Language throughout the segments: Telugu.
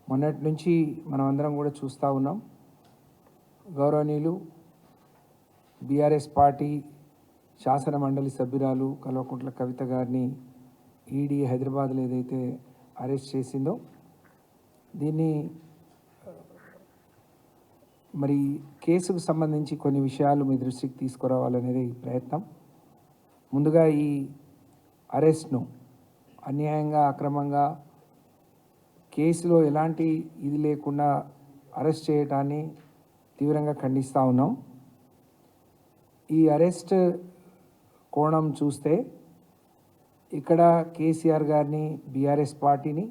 మొన్నటి నుంచి మనం అందరం కూడా చూస్తూ ఉన్నాం. గౌరవనీయులు బీఆర్ఎస్ పార్టీ శాసన మండలి సభ్యురాలు కల్వకుంట్ల కవిత గారిని ఈడీ హైదరాబాద్లో ఏదైతే అరెస్ట్ చేసిందో దీన్ని మరి కేసుకు సంబంధించి కొన్ని విషయాలు మీ దృష్టికి తీసుకురావాలనేది ప్రయత్నం. ముందుగా ఈ అరెస్ట్ను అన్యాయంగా అక్రమంగా కేసులో ఎలాంటి ఇది లేకుండా అరెస్ట్ చేయడాన్ని తీవ్రంగా ఖండిస్తూ ఉన్నాం. ఈ అరెస్ట్ కోణం చూస్తే ఇక్కడ కేసీఆర్ గారిని బీఆర్ఎస్ పార్టీని,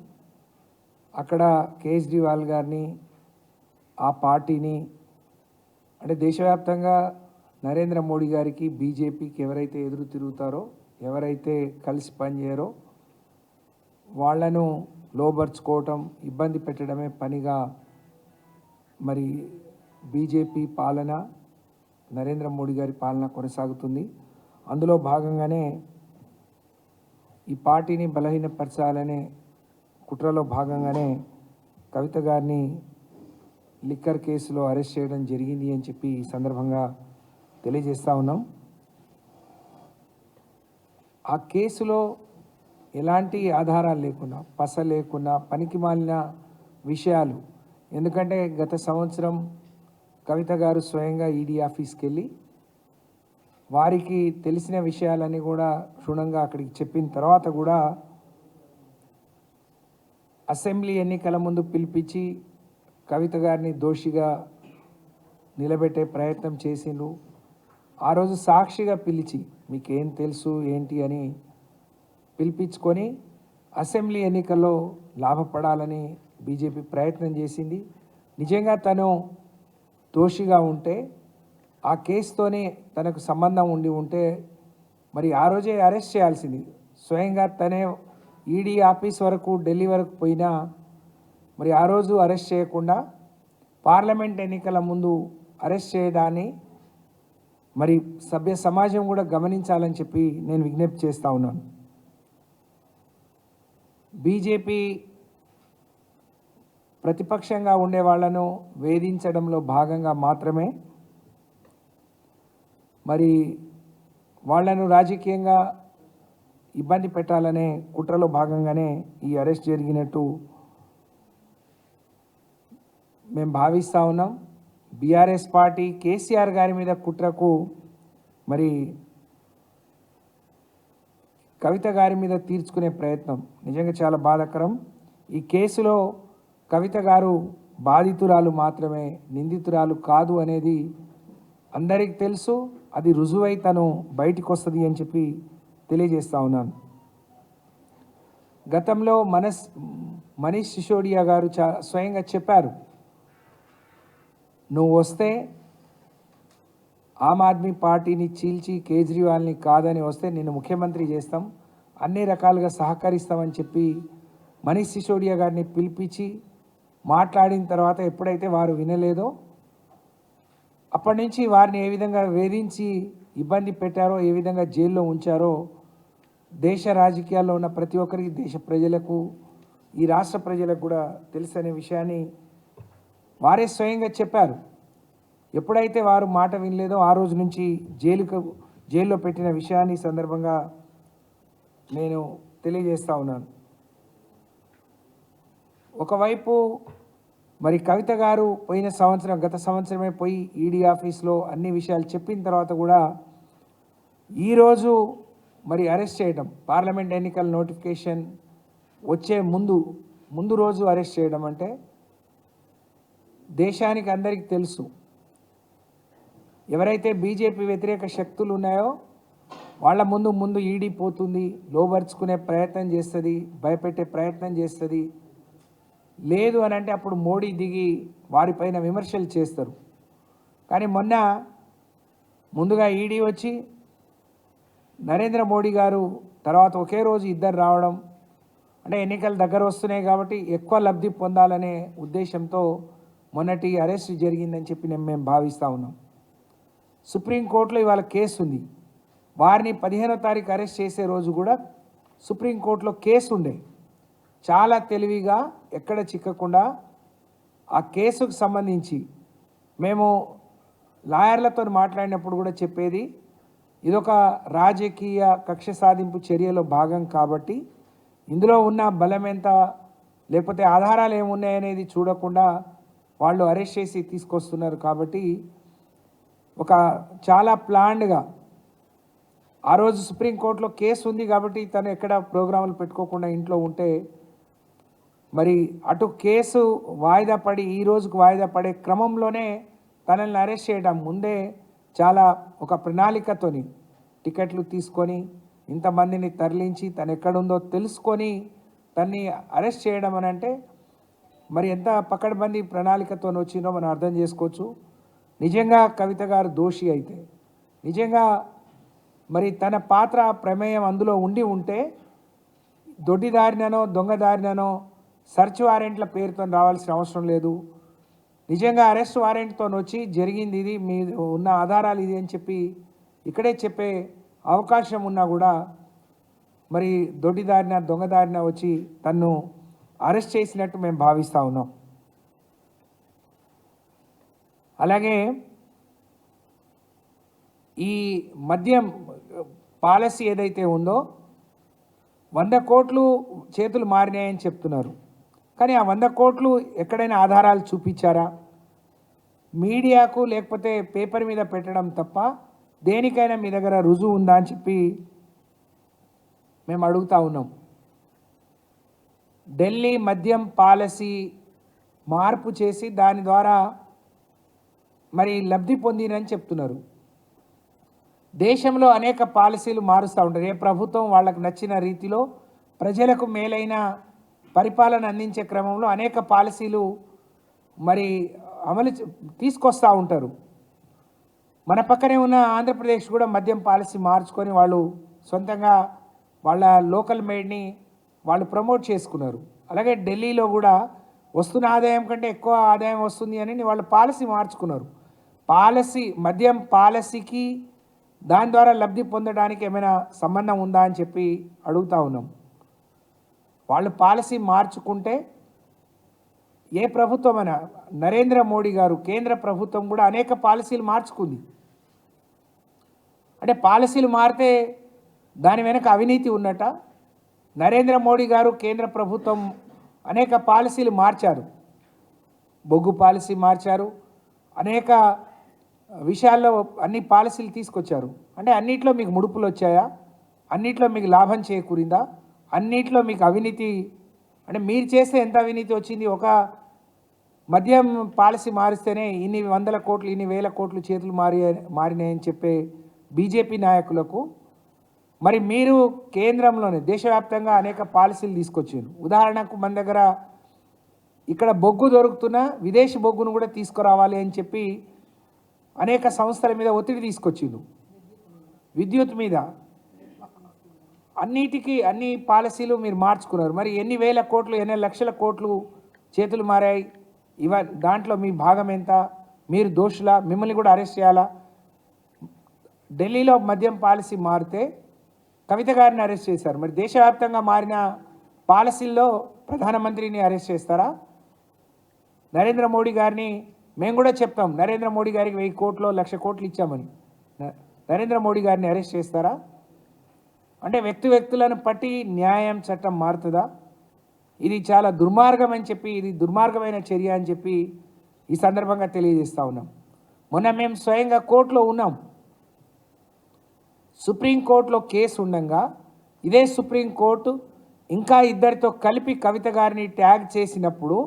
అక్కడ కేజ్రీవాల్ గారిని ఆ పార్టీని, అంటే దేశవ్యాప్తంగా నరేంద్ర మోడీ గారికి బీజేపీకి ఎవరైతే ఎదురు తిరుగుతారో, ఎవరైతే కలిసి పనిచేయరో వాళ్లను లోబర్చుకోవటం, ఇబ్బంది పెట్టడమే పనిగా మరి బీజేపీ పాలన, నరేంద్ర మోడీ గారి పాలన కొనసాగుతుంది. అందులో భాగంగానే ఈ పార్టీని బలహీనపరచాలనే కుట్రలో భాగంగానే కవిత గారిని లిక్కర్ కేసులో అరెస్ట్ చేయడం జరిగింది అని చెప్పి ఈ సందర్భంగా తెలియజేస్తూ ఉన్నాం. ఆ కేసులో ఎలాంటి ఆధారాలు లేకుండా, పస లేకుండా, పనికిమాలిన విషయాలు, ఎందుకంటే గత సంవత్సరం కవిత గారు స్వయంగా ఈడీ ఆఫీస్కి వెళ్ళి వారికి తెలిసిన విషయాలన్నీ కూడా క్షుణ్ణంగా అక్కడికి చెప్పిన తర్వాత కూడా అసెంబ్లీ ఎన్నికల ముందు పిలిపించి కవిత గారిని దోషిగా నిలబెట్టే ప్రయత్నం చేసిండ్రు. ఆ రోజు సాక్షిగా పిలిచి మీకేం తెలుసు ఏంటి అని పిలిపించుకొని అసెంబ్లీ ఎన్నికల్లో లాభపడాలని బీజేపీ ప్రయత్నం చేసింది. నిజంగా తను దోషిగా ఉంటే, ఆ కేసుతోనే తనకు సంబంధం ఉంటే మరి ఆ రోజే అరెస్ట్ చేయాల్సింది. స్వయంగా తనే ఈడీ ఆఫీస్ వరకు, ఢిల్లీ వరకు పోయినా మరి ఆ రోజు అరెస్ట్ చేయకుండా పార్లమెంట్ ఎన్నికల ముందు అరెస్ట్ చేయడాన్ని మరి సభ్య సమాజం కూడా గమనించాలని చెప్పి నేను విజ్ఞప్తి చేస్తూ ఉన్నాను. బీజేపీ ప్రతిపక్షంగా ఉండే వాళ్ళను వేధించడంలో భాగంగా మాత్రమే మరి వాళ్లను రాజకీయంగా ఇబ్బంది పెట్టాలనే కుట్రలో భాగంగానే ఈ అరెస్ట్ జరిగినట్టు మేము భావిస్తూ ఉన్నాం. బీఆర్ఎస్ పార్టీ కేసీఆర్ గారి మీద కుట్రకు మరి కవిత గారి మీద తీర్చుకునే ప్రయత్నం నిజంగా చాలా బాధాకరం. ఈ కేసులో కవిత గారు బాధితురాలు మాత్రమే, నిందితురాలు కాదు అనేది అందరికీ తెలుసు. అది రుజువై తను బయటికి వస్తుంది అని చెప్పి తెలియజేస్తూ ఉన్నాను. గతంలో మనీష్ సిసోడియా గారు స్వయంగా చెప్పారు, నువ్వు వస్తే ఆమ్ ఆద్మీ పార్టీని చీల్చి కేజ్రీవాల్ని కాదని వస్తే నిన్ను ముఖ్యమంత్రి చేస్తాం, అన్ని రకాలుగా సహకరిస్తామని చెప్పి మనీష్ సిసోడియా గారిని పిలిపించి మాట్లాడిన తర్వాత ఎప్పుడైతే వారు వినలేదో అప్పటి నుంచి వారిని ఏ విధంగా వేధించి ఇబ్బంది పెట్టారో, ఏ విధంగా జైల్లో ఉంచారో దేశ రాజకీయాల్లో ఉన్న ప్రతి ఒక్కరికి, దేశ ప్రజలకు, ఈ రాష్ట్ర ప్రజలకు కూడా తెలుసనే విషయాన్ని వారే స్వయంగా చెప్పారు. ఎప్పుడైతే వారు మాట వినలేదో ఆ రోజు నుంచి జైల్లో పెట్టిన విషయాన్ని సందర్భంగా నేను తెలియజేస్తూ ఉన్నాను. ఒకవైపు మరి కవిత గారు గత సంవత్సరమే పోయి ఈడీ ఆఫీస్లో అన్ని విషయాలు చెప్పిన తర్వాత కూడా ఈరోజు మరి అరెస్ట్ చేయడం, పార్లమెంట్ ఎన్నికల నోటిఫికేషన్ వచ్చే ముందు రోజు అరెస్ట్ చేయడం అంటే దేశానికి అందరికీ తెలుసు, ఎవరైతే బీజేపీ వ్యతిరేక శక్తులు ఉన్నాయో వాళ్ళ ముందు ఈడీ పోతుంది, లోబర్చుకునే ప్రయత్నం చేస్తుంది, భయపెట్టే ప్రయత్నం చేస్తుంది. లేదు అని అంటే అప్పుడు మోడీ దిగి వారిపైన విమర్శలు చేస్తారు. కానీ ముందుగా ఈడీ వచ్చి నరేంద్ర మోడీ గారు తర్వాత ఒకే రోజు ఇద్దరు రావడం, అంటే ఎన్నికలు దగ్గర వస్తున్నాయి కాబట్టి ఎక్కువ లబ్ధి పొందాలనే ఉద్దేశంతో మొన్నటి అరెస్ట్ జరిగిందని చెప్పి మేము భావిస్తూ ఉన్నాం. సుప్రీంకోర్టులో ఇవాళ కేసు ఉంది. వారిని 15వ తారీఖు అరెస్ట్ చేసే రోజు కూడా సుప్రీంకోర్టులో కేసు ఉండే. చాలా తెలివిగా ఎక్కడ చిక్కకుండా ఆ కేసుకు సంబంధించి మేము లాయర్లతో మాట్లాడినప్పుడు కూడా చెప్పేది ఇదొక రాజకీయ కక్ష సాధింపు చర్యలో భాగం కాబట్టి ఇందులో ఉన్న బలం ఎంత లేకపోతే ఆధారాలు ఏమున్నాయనేది చూడకుండా వాళ్ళు అరెస్ట్ చేసి తీసుకొస్తున్నారు. కాబట్టి ఒక చాలా ప్లాన్డ్గా ఆ రోజు సుప్రీంకోర్టులో కేసు ఉంది కాబట్టి తను ఎక్కడ ప్రోగ్రాములు పెట్టుకోకుండా ఇంట్లో ఉంటే మరి అటు కేసు వాయిదా పడి ఈ రోజుకు వాయిదా పడే క్రమంలోనే తనని అరెస్ట్ చేయడం ముందే చాలా ఒక ప్రణాళికతోని టికెట్లు తీసుకొని ఇంతమందిని తరలించి తను ఎక్కడుందో తెలుసుకొని తన్ని అరెస్ట్ చేయడం అని అంటే మరి ఎంత పకడ్బందీ ప్రణాళికతో వచ్చిందో మనం అర్థం చేసుకోవచ్చు. నిజంగా కవిత గారు దోషి అయితే నిజంగా మరి తన పాత్ర ప్రమేయం అందులో ఉంటే దొడ్డిదారినో దొంగదారినో సర్చ్ వారెంట్ల పేరుతో రావాల్సిన అవసరం లేదు. నిజంగా అరెస్ట్ వారెంట్తో వచ్చి జరిగింది ఇది, మీ ఉన్న ఆధారాలు ఇది అని చెప్పి ఇక్కడే చెప్పే అవకాశం ఉన్నా కూడా మరి దొడ్డిదారిన దొంగదారిన వచ్చి తన్ను అరెస్ట్ చేసినట్టు మేము భావిస్తూ ఉన్నాం. అలాగే ఈ మద్యం పాలసీ ఏదైతే ఉందో 100 కోట్లు చేతులు మారినాయని చెప్తున్నారు. కానీ ఆ 100 కోట్లు ఎక్కడైనా ఆధారాలు చూపించారా? మీడియాకు లేకపోతే పేపర్ మీద పెట్టడం తప్ప దేనికైనా మీ దగ్గర రుజువు ఉందా అని చెప్పి మేము అడుగుతూ ఉన్నాం. ఢిల్లీ మద్యం పాలసీ మార్పు చేసి దాని ద్వారా మరి లబ్ధి పొందినని చెప్తున్నారు. దేశంలో అనేక పాలసీలు మారుస్తూ ఉంటారు. ఏ ప్రభుత్వం వాళ్ళకు నచ్చిన రీతిలో ప్రజలకు మేలైన పరిపాలన అందించే క్రమంలో అనేక పాలసీలు మరి అమలు తీసుకొస్తూ ఉంటారు. మన పక్కనే ఉన్న ఆంధ్రప్రదేశ్ కూడా మద్యం పాలసీ మార్చుకొని వాళ్ళు సొంతంగా వాళ్ళ లోకల్ మేడ్ని వాళ్ళు ప్రమోట్ చేసుకున్నారు. అలాగే ఢిల్లీలో కూడా వస్తున్న ఆదాయం కంటే ఎక్కువ ఆదాయం వస్తుంది అని వాళ్ళు పాలసీ మార్చుకున్నారు. పాలసీ మద్యం పాలసీకి దాని ద్వారా లబ్ధి పొందడానికి ఏమైనా సంబంధం ఉందా అని చెప్పి అడుగుతూ ఉన్నాం. వాళ్ళు పాలసీ మార్చుకుంటే ఏ ప్రభుత్వమైనా నరేంద్ర మోడీ గారు కేంద్ర ప్రభుత్వం కూడా అనేక పాలసీలు మార్చుకుంది. అంటే పాలసీలు మారితే దాని వెనక అవినీతి ఉన్నట? నరేంద్ర మోడీ గారు కేంద్ర ప్రభుత్వం అనేక పాలసీలు మార్చారు. బొగ్గు పాలసీ మార్చారు, అనేక విషయాల్లో అన్ని పాలసీలు తీసుకొచ్చారు. అంటే అన్నిట్లో మీకు ముడుపులు వచ్చాయా? అన్నిట్లో మీకు లాభం చేకూరిందా? అన్నిట్లో మీకు అవినీతి అంటే మీరు చేస్తే ఎంత అవినీతి వచ్చింది? ఒక మద్యం పాలసీ మారిస్తేనే ఇన్ని 100 కోట్లు ఇన్ని 1000 కోట్లు చేతులు మారినాయని చెప్పే బీజేపీ నాయకులకు మరి మీరు కేంద్రంలోనే దేశవ్యాప్తంగా అనేక పాలసీలు తీసుకొచ్చారు. ఉదాహరణకు మన దగ్గర ఇక్కడ బొగ్గు దొరుకుతున్న విదేశీ బొగ్గును కూడా తీసుకురావాలి అని చెప్పి అనేక సంస్థల మీద ఒత్తిడి తీసుకొచ్చిండు. విద్యుత్ మీద అన్నిటికీ అన్ని పాలసీలు మీరు మార్చుకున్నారు. మరి ఎన్ని వేల కోట్లు ఎన్ని లక్షల కోట్లు చేతులు మారాయి? దాంట్లో మీ భాగం ఎంత? మీరు దోషులా? మిమ్మల్ని కూడా అరెస్ట్ చేయాలా? ఢిల్లీలో మద్యం పాలసీ మారితే కవిత గారిని అరెస్ట్ చేశారు. మరి దేశవ్యాప్తంగా మారిన పాలసీల్లో ప్రధానమంత్రిని అరెస్ట్ చేస్తారా? నరేంద్ర మోడీ గారిని మేము కూడా చెప్తాం, నరేంద్ర మోడీ గారికి 1000 కోట్లు 1,00,000 కోట్లు ఇచ్చామని. నరేంద్ర మోడీ గారిని అరెస్ట్ చేస్తారా? అంటే వ్యక్తులను బట్టి న్యాయం చట్టం మారుతుందా? ఇది చాలా దుర్మార్గం అని చెప్పి, ఇది దుర్మార్గమైన చర్య అని చెప్పి ఈ సందర్భంగా తెలియజేస్తూ ఉన్నాం. మొన్న మేము స్వయంగా కోర్టులో ఉన్నాం. సుప్రీంకోర్టులో కేసు ఉండగా ఇదే సుప్రీంకోర్టు ఇంకా ఇద్దరితో కలిపి కవిత గారిని ట్యాగ్ చేసినప్పుడు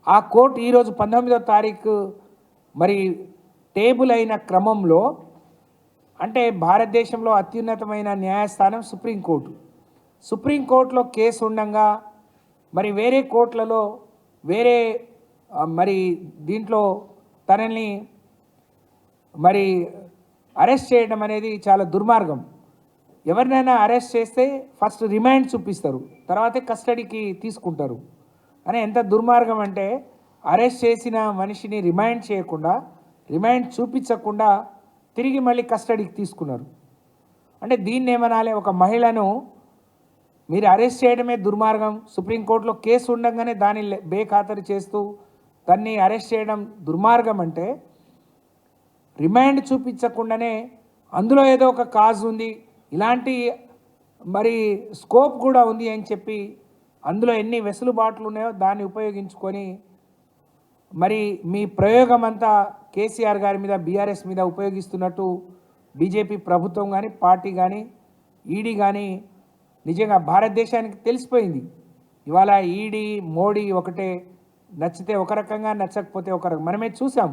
ఆ కోర్టు ఈరోజు 19వ తారీఖు మరి టేబుల్ అయిన క్రమంలో, అంటే భారతదేశంలో అత్యున్నతమైన న్యాయస్థానం సుప్రీంకోర్టు. సుప్రీంకోర్టులో కేసు ఉండగా మరి వేరే కోర్టులలో వేరే మరి దీంట్లో తనని మరి అరెస్ట్ చేయడం అనేది చాలా దుర్మార్గం. ఎవరినైనా అరెస్ట్ చేస్తే ఫస్ట్ రిమాండ్ చూపిస్తారు, తర్వాతే కస్టడీకి తీసుకుంటారు. అని ఎంత దుర్మార్గం అంటే అరెస్ట్ చేసిన మనిషిని రిమాండ్ చేయకుండా, రిమాండ్ చూపించకుండా తిరిగి మళ్ళీ కస్టడీకి తీసుకున్నారు. అంటే దీన్ని ఏమనాలి? ఒక మహిళను మీరు అరెస్ట్ చేయడమే దుర్మార్గం. సుప్రీంకోర్టులో కేసు ఉండగానే దాన్ని బేఖాతరు చేస్తూ తన్ని అరెస్ట్ చేయడం దుర్మార్గం అంటే రిమాండ్ చూపించకుండానే అందులో ఏదో ఒక కాజ్ ఉంది, ఇలాంటి మరి స్కోప్ కూడా ఉంది అని చెప్పి అందులో ఎన్ని వెసులుబాట్లు ఉన్నాయో దాన్ని ఉపయోగించుకొని మరి మీ ప్రయోగం అంతా కేసీఆర్ గారి మీద బీఆర్ఎస్ మీద ఉపయోగిస్తున్నట్టు బీజేపీ ప్రభుత్వం కానీ పార్టీ కానీ ఈడీ కానీ నిజంగా భారతదేశానికి తెలిసిపోయింది. ఇవాళ ఈడీ మోడీ ఒకటే, నచ్చితే ఒక రకంగా నచ్చకపోతే ఒక రకం. మనమే చూసాం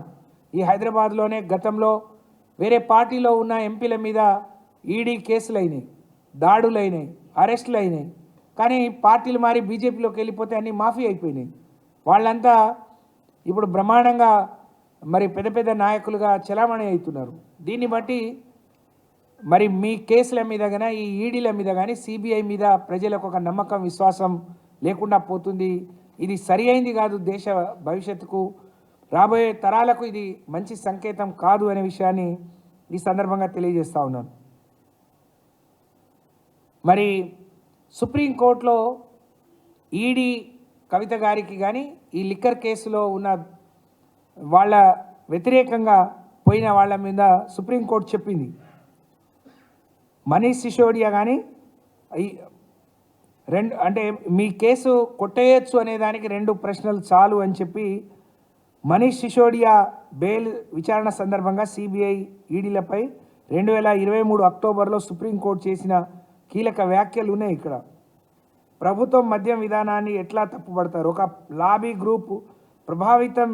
ఈ హైదరాబాద్లోనే గతంలో వేరే పార్టీలో ఉన్న ఎంపీల మీద ఈడీ కేసులు అయినాయి, దాడులు అయినాయి, అరెస్టులు అయినాయి. కానీ పార్టీలు మారి బీజేపీలోకి వెళ్ళిపోతే అన్నీ మాఫీ అయిపోయినాయి. వాళ్ళంతా ఇప్పుడు బ్రహ్మాండంగా మరి పెద్ద పెద్ద నాయకులుగా చలామణి అవుతున్నారు. దీన్ని బట్టి మరి మీ కేసుల మీద కానీ ఈ ఈడీల మీద కానీ సిబిఐ మీద ప్రజలకు ఒక నమ్మకం విశ్వాసం లేకుండా పోతుంది. ఇది సరి అయింది కాదు, దేశ భవిష్యత్తుకు రాబోయే తరాలకు ఇది మంచి సంకేతం కాదు అనే విషయాన్ని ఈ సందర్భంగా తెలియజేస్తూ ఉన్నాను. మరి సుప్రీంకోర్టులో ఈడీ కవిత గారికి కానీ ఈ లిక్కర్ కేసులో ఉన్న వాళ్ళ వ్యతిరేకంగా పోయిన వాళ్ళ మీద సుప్రీంకోర్టు చెప్పింది, మనీష్ సిసోడియా కానీ రెండు అంటే మీ కేసు కొట్టేయచ్చు అనే దానికి రెండు ప్రశ్నలు చాలు అని చెప్పి మనీష్ సిసోడియా బెయిల్ విచారణ సందర్భంగా సిబిఐ ఈడీలపై 2023 అక్టోబర్లో సుప్రీంకోర్టు చేసిన కీలక వ్యాఖ్యలు ఉన్నాయి. ఇక్కడ ప్రభుత్వం మద్యం విధానాన్ని ఎట్లా తప్పుపడతారు, ఒక లాబీ గ్రూప్ ప్రభావితం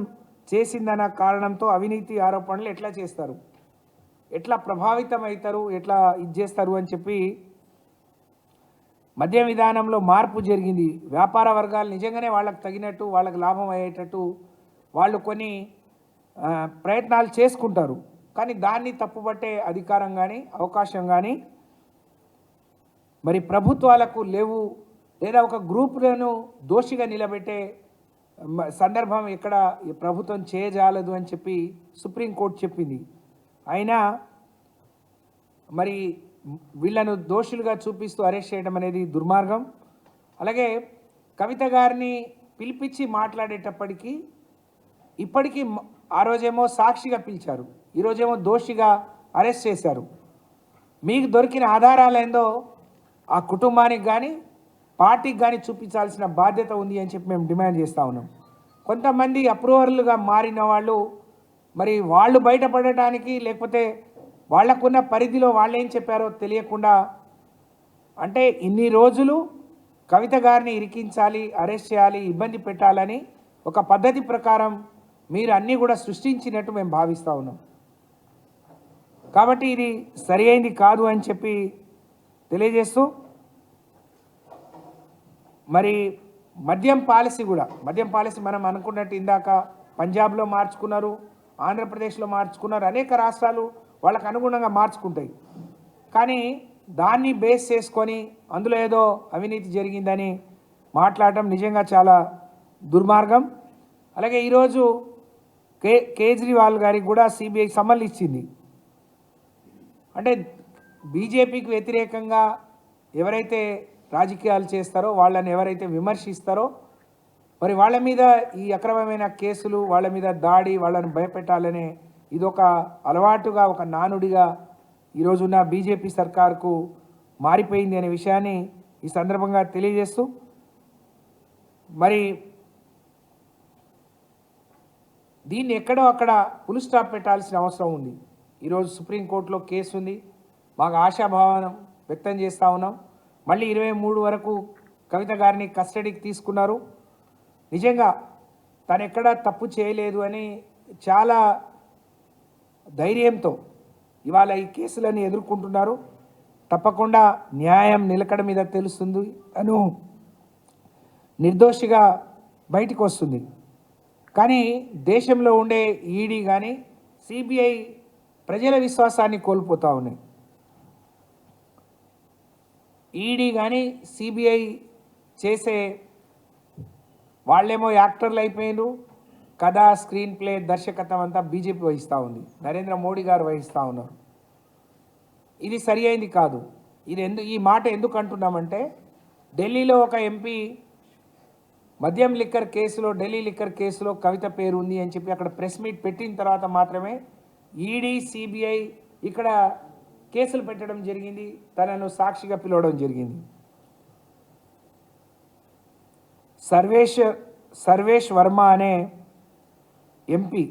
చేసిందన్న కారణంతో అవినీతి ఆరోపణలు ఎట్లా చేస్తారు, ఎట్లా ప్రభావితం అవుతారు, ఎట్లా ఇది చేస్తారు అని చెప్పి మద్యం విధానంలో మార్పు జరిగింది. వ్యాపార వర్గాలు నిజంగానే వాళ్ళకు తగినట్టు వాళ్ళకు లాభం అయ్యేటట్టు వాళ్ళు కొన్ని ప్రయత్నాలు చేసుకుంటారు. కానీ దాన్ని తప్పుపట్టే అధికారం కానీ అవకాశం కానీ మరి ప్రభుత్వాలకు లేవు, లేదా ఒక గ్రూపులను దోషిగా నిలబెట్టే సందర్భం ఎక్కడ ప్రభుత్వం చేయజాలదు అని చెప్పి సుప్రీంకోర్టు చెప్పింది. అయినా మరి వీళ్ళను దోషులుగా చూపిస్తూ అరెస్ట్ చేయడం అనేది దుర్మార్గం. అలాగే కవిత గారిని పిలిపించి మాట్లాడేటప్పటికీ ఇప్పటికీ ఆ రోజేమో సాక్షిగా పిలిచారు, ఈరోజేమో దోషిగా అరెస్ట్ చేశారు. మీకు దొరికిన ఆధారాలు ఏందో ఆ కుటుంబానికి కానీ పార్టీకి కానీ చూపించాల్సిన బాధ్యత ఉంది అని చెప్పి మేము డిమాండ్ చేస్తూ ఉన్నాం. కొంతమంది అప్రూవర్లుగా మారిన వాళ్ళు మరి వాళ్ళు బయటపడటానికి లేకపోతే వాళ్ళకున్న పరిధిలో వాళ్ళు ఏం చెప్పారో తెలియకుండా, అంటే ఇన్ని రోజులు కవిత గారిని ఇరికించాలి, అరెస్ట్ చేయాలి, ఇబ్బంది పెట్టాలని ఒక పద్ధతి ప్రకారం మీరు అన్నీ కూడా సృష్టించినట్టు మేము భావిస్తూ ఉన్నాం. కాబట్టి ఇది సరి అయింది కాదు అని చెప్పి తెలియజేస్తూ, మరి మద్యం పాలసీ మనం అనుకున్నట్టు ఇందాక పంజాబ్లో మార్చుకున్నారు, ఆంధ్రప్రదేశ్లో మార్చుకున్నారు, అనేక రాష్ట్రాలు వాళ్ళకు అనుగుణంగా మార్చుకుంటాయి. కానీ దాన్ని బేస్ చేసుకొని అందులో ఏదో అవినీతి జరిగిందని మాట్లాడటం నిజంగా చాలా దుర్మార్గం. అలాగే ఈరోజు కేజ్రీవాల్ గారికి కూడా సిబిఐ సమన్లు ఇచ్చింది. అంటే బీజేపీకి వ్యతిరేకంగా ఎవరైతే రాజకీయాలు చేస్తారో, వాళ్ళని ఎవరైతే విమర్శిస్తారో, మరి వాళ్ళ మీద ఈ అక్రమమైన కేసులు, వాళ్ళ మీద దాడి, వాళ్ళని భయపెట్టాలనే ఇదొక అలవాటుగా, ఒక నానుడిగా ఈరోజున్న బీజేపీ సర్కార్కు మారిపోయింది అనే విషయాన్ని ఈ సందర్భంగా తెలియజేస్తూ, మరి దీన్ని ఎక్కడో అక్కడ ఫుల్ స్టాప్ పెట్టాల్సిన అవసరం ఉంది. ఈరోజు సుప్రీంకోర్టులో కేసు ఉంది, మాకు ఆశాభావం వ్యక్తం చేస్తూ ఉన్నాం. మళ్ళీ 23 వరకు కవిత గారిని కస్టడీకి తీసుకున్నారు. నిజంగా తను ఎక్కడా తప్పు చేయలేదు అని చాలా ధైర్యంతో ఇవాళ ఈ కేసులని ఎదుర్కొంటున్నారు. తప్పకుండా న్యాయం నిలకడ మీద తెలుస్తుంది, అను నిర్దోషిగా బయటికి వస్తుంది. కానీ దేశంలో ఉండే ఈడీ కానీ సిబిఐ ప్రజల విశ్వాసాన్ని కోల్పోతూ ఉన్నాయి. ఈడీ కానీ సిబిఐ చేసే వాళ్ళేమో యాక్టర్లు అయిపోయారు, కథ, స్క్రీన్ ప్లే, దర్శకత్వం అంతా బీజేపీ వహిస్తూ ఉంది, నరేంద్ర మోడీ గారు వహిస్తూ ఉన్నారు. ఇది సరి అయింది కాదు. ఈ మాట ఎందుకు అంటున్నామంటే, ఢిల్లీలో ఒక ఎంపీ మద్యం లిక్కర్ కేసులో, ఢిల్లీ లిక్కర్ కేసులో కవిత పేరు ఉంది అని చెప్పి అక్కడ ప్రెస్ మీట్ పెట్టిన తర్వాత మాత్రమే ఈడీ, సిబిఐ ఇక్కడ కేసులు పెట్టడం జరిగింది, తనను సాక్షిగా పిలవడం జరిగింది. సర్వేష్ వర్మ అనే ఎంపీ,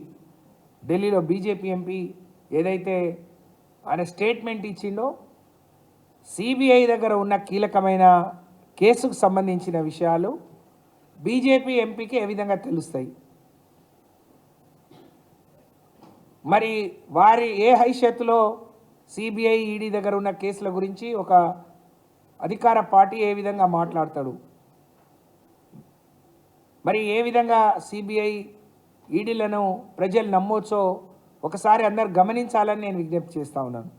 ఢిల్లీలో బీజేపీ ఎంపీ ఏదైతే ఆయన స్టేట్మెంట్ ఇచ్చిండో సిబిఐ దగ్గర ఉన్న కీలకమైన కేసుకు సంబంధించిన విషయాలు బీజేపీ ఎంపీకి ఏ విధంగా తెలుస్తాయి? మరి వారి ఏ హైషత్తులో సిబిఐ, ఈడీ దగ్గర ఉన్న కేసుల గురించి ఒక అధికార పార్టీ ఏ విధంగా మాట్లాడతాడు? మరి ఏ విధంగా సిబిఐ, ఈడీలను ప్రజలు నమ్మొచ్చో ఒకసారి అందరు గమనించాలని నేను విజ్ఞప్తి చేస్తూ ఉన్నాను.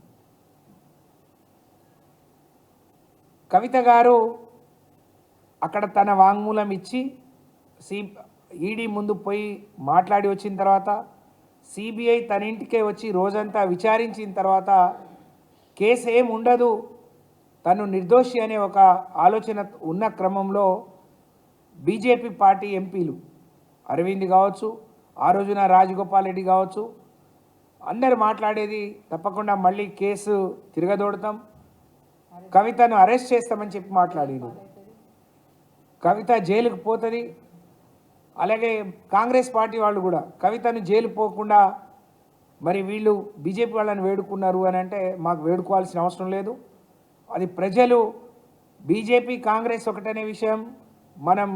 కవిత గారు అక్కడ తన వాంగ్మూలం ఇచ్చి ఈడీ ముందు పోయి మాట్లాడి వచ్చిన తర్వాత సిబిఐ తన ఇంటికే వచ్చి రోజంతా విచారించిన తర్వాత కేసు ఏం ఉండదు, తను నిర్దోషి అనే ఒక ఆలోచన ఉన్న క్రమంలో బీజేపీ పార్టీ ఎంపీలు అరవింద్ కావచ్చు, ఆ రోజున రాజగోపాల్ రెడ్డి కావచ్చు, అందరు మాట్లాడేది తప్పకుండా మళ్ళీ కేసు తిరగదోడతాం, కవితను అరెస్ట్ చేస్తామని చెప్పి మాట్లాడారు. కవిత జైలుకు పోతుంది. అలాగే కాంగ్రెస్ పార్టీ వాళ్ళు కూడా కవితను జైలు పోకుండా మరి వీళ్ళు బీజేపీ వాళ్ళని వేడుకున్నారు అని అంటే మాకు వేడుకోవాల్సిన అవసరం లేదు. అది ప్రజలు బీజేపీ, కాంగ్రెస్ ఒకటనే విషయం మనం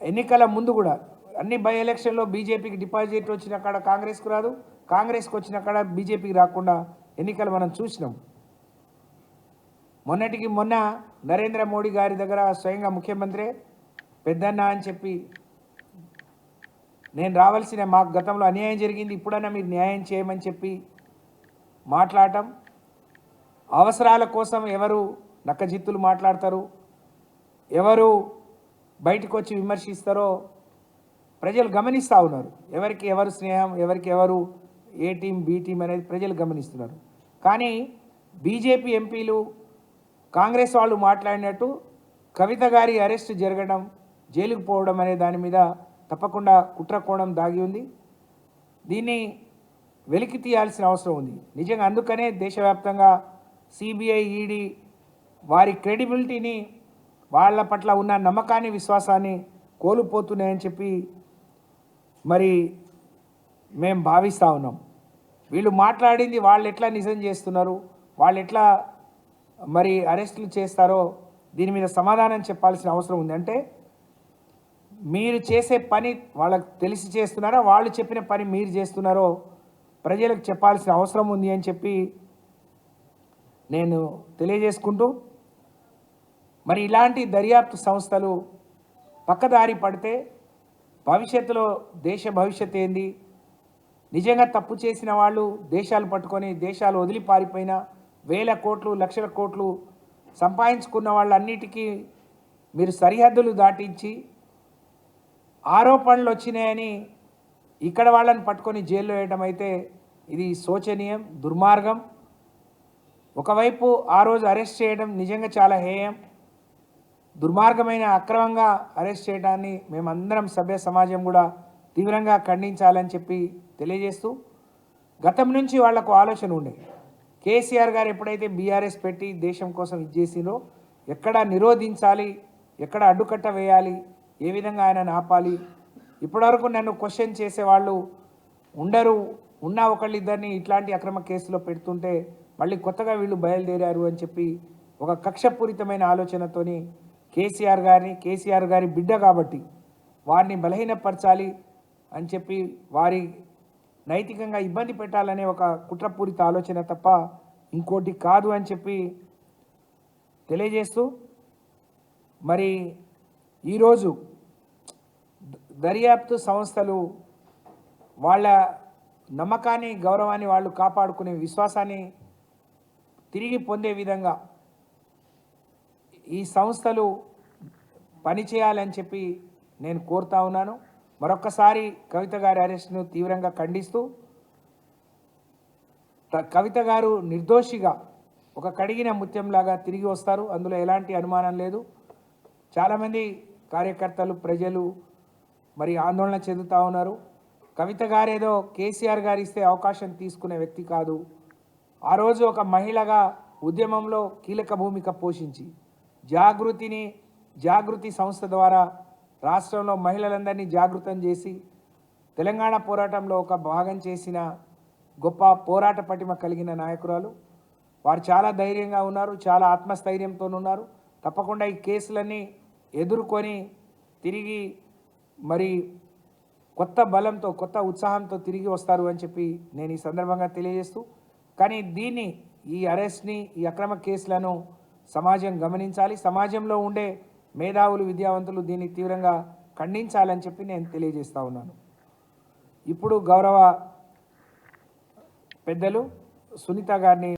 ఎన్నికల ముందు కూడా అన్ని బై ఎలక్షన్లో బీజేపీకి డిపాజిట్ వచ్చిన కాడ కాంగ్రెస్కు రాదు, కాంగ్రెస్కి వచ్చిన కాడ బీజేపీకి రాకుండా ఎన్నికలు మనం చూసినాం. మొన్నటికి మొన్న నరేంద్ర మోడీ గారి దగ్గర స్వయంగా ముఖ్యమంత్రి పెద్దన్న అని చెప్పి నేను రావాల్సిన, మాకు గతంలో అన్యాయం జరిగింది, ఇప్పుడైనా మీరు న్యాయం చేయమని చెప్పి మాట్లాడటం, అవసరాల కోసం ఎవరు నక్కజిత్తులు మాట్లాడతారు, ఎవరు బయటకు వచ్చి విమర్శిస్తారో ప్రజలు గమనిస్తూ ఉన్నారు. ఎవరికి ఎవరు స్నేహం, ఎవరికి ఎవరు ఏ టీం, బి టీం అనేది ప్రజలు గమనిస్తున్నారు. కానీ బీజేపీ ఎంపీలు, కాంగ్రెస్ వాళ్ళు మాట్లాడినట్టు కవిత గారి అరెస్ట్ జరగడం, జైలుకు పోవడం అనే దాని మీద తప్పకుండా కుట్ర కోణం దాగి ఉంది. దీన్ని వెలికి తీయాల్సిన అవసరం ఉంది నిజంగా. అందుకనే దేశవ్యాప్తంగా సిబిఐ, ఈడీ వారి క్రెడిబిలిటీని, వాళ్ళ పట్ల ఉన్న నమ్మకాన్ని, విశ్వాసాన్ని కోల్పోతున్నాయని చెప్పి మరి మేము భావిస్తూ ఉన్నాం. వీళ్ళు మాట్లాడింది వాళ్ళు ఎట్లా నిజం చేస్తున్నారు, వాళ్ళు ఎట్లా మరి అరెస్టులు చేస్తారో దీని మీద సమాధానం చెప్పాల్సిన అవసరం ఉంది. అంటే మీరు చేసే పని వాళ్ళకి తెలిసి చేస్తున్నారా, వాళ్ళు చెప్పిన పని మీరు చేస్తున్నారో ప్రజలకు చెప్పాల్సిన అవసరం ఉంది అని చెప్పి నేను తెలియజేసుకుంటూ, మరి ఇలాంటి దర్యాప్తు సంస్థలు పక్కదారి పడితే భవిష్యత్తులో దేశ భవిష్యత్తు ఏంది? నిజంగా తప్పు చేసిన వాళ్ళు దేశాలు పట్టుకొని దేశాలు వదిలి పారిపోయినా వేల కోట్లు, లక్షల కోట్లు సంపాదించుకున్న వాళ్ళన్నిటికీ మీరు సరిహద్దులు దాటించి ఆరోపణలు వచ్చినాయని ఇక్కడ వాళ్ళని పట్టుకొని జైల్లో వేయడం అయితే ఇది శోచనీయం, దుర్మార్గం. ఒకవైపు ఆ రోజు అరెస్ట్ చేయడం నిజంగా చాలా హేయం, దుర్మార్గమైన, అక్రమంగా అరెస్ట్ చేయడాన్ని మేమందరం సభ్య సమాజం కూడా తీవ్రంగా ఖండించాలని చెప్పి తెలియజేస్తూ, గతం నుంచి వాళ్లకు ఆలోచన ఉండే, కేసీఆర్ గారు ఎప్పుడైతే బీఆర్ఎస్ పెట్టి దేశం కోసం ఇచ్చేసిందో ఎక్కడ నిరోధించాలి, ఎక్కడ అడ్డుకట్ట వేయాలి, ఏ విధంగా ఆయనను ఆపాలి. ఇప్పటివరకు నన్ను క్వశ్చన్ చేసేవాళ్ళు ఉండరు, ఉన్న ఒకళ్ళిద్దరిని ఇట్లాంటి అక్రమ కేసులో పెడుతుంటే మళ్ళీ కొత్తగా వీళ్ళు బయలుదేరారు అని చెప్పి ఒక కక్షపూరితమైన ఆలోచనతోని కేసీఆర్ గారి బిడ్డ కాబట్టి వారిని బలహీనపరచాలి అని చెప్పి వారి నైతికంగా ఇబ్బంది పెట్టాలనే ఒక కుట్రపూరిత ఆలోచన తప్ప ఇంకోటి కాదు అని చెప్పి తెలియజేస్తూ, మరి ఈరోజు దర్యాప్తు సంస్థలు వాళ్ళ నమ్మకాన్ని, గౌరవాన్ని వాళ్ళు కాపాడుకునే విశ్వాసాన్ని తిరిగి పొందే విధంగా ఈ సంస్థలు పనిచేయాలని చెప్పి నేను కోరుతా ఉన్నాను. మరొక్కసారి కవిత గారి అరెస్ట్ను తీవ్రంగా ఖండిస్తూ, కవిత గారు నిర్దోషిగా ఒక కడిగిన ముత్యంలాగా తిరిగి వస్తారు, అందులో ఎలాంటి అనుమానం లేదు. చాలామంది కార్యకర్తలు ప్రజలు మరి ఆందోళన చెందుతూ ఉన్నారు. కవిత గారేదో కేసీఆర్ గారు ఇస్తే అవకాశం తీసుకునే వ్యక్తి కాదు. ఆ రోజు ఒక మహిళగా ఉద్యమంలో కీలక భూమిక పోషించి జాగృతి సంస్థ ద్వారా రాష్ట్రంలో మహిళలందరినీ జాగృతం చేసి తెలంగాణ పోరాటంలో ఒక భాగం చేసిన గొప్ప పోరాట పటిమ కలిగిన నాయకురాలు. వారు చాలా ధైర్యంగా ఉన్నారు, చాలా ఆత్మస్థైర్యంతో ఉన్నారు. తప్పకుండా ఈ కేసులన్నీ ఎదుర్కొని తిరిగి మరి కొత్త బలంతో కొత్త ఉత్సాహంతో తిరిగి వస్తారు అని చెప్పి నేను ఈ సందర్భంగా తెలియజేస్తూ, కానీ ఈ అరెస్ట్ని ఈ అక్రమ కేసులను సమాజం గమనించాలి. సమాజంలో ఉండే మేధావులు విద్యావంతులు దీన్ని తీవ్రంగా ఖండించాలని చెప్పి నేను తెలియజేస్తా ఉన్నాను. ఇప్పుడు గౌరవ పెద్దలు సునీత గారిని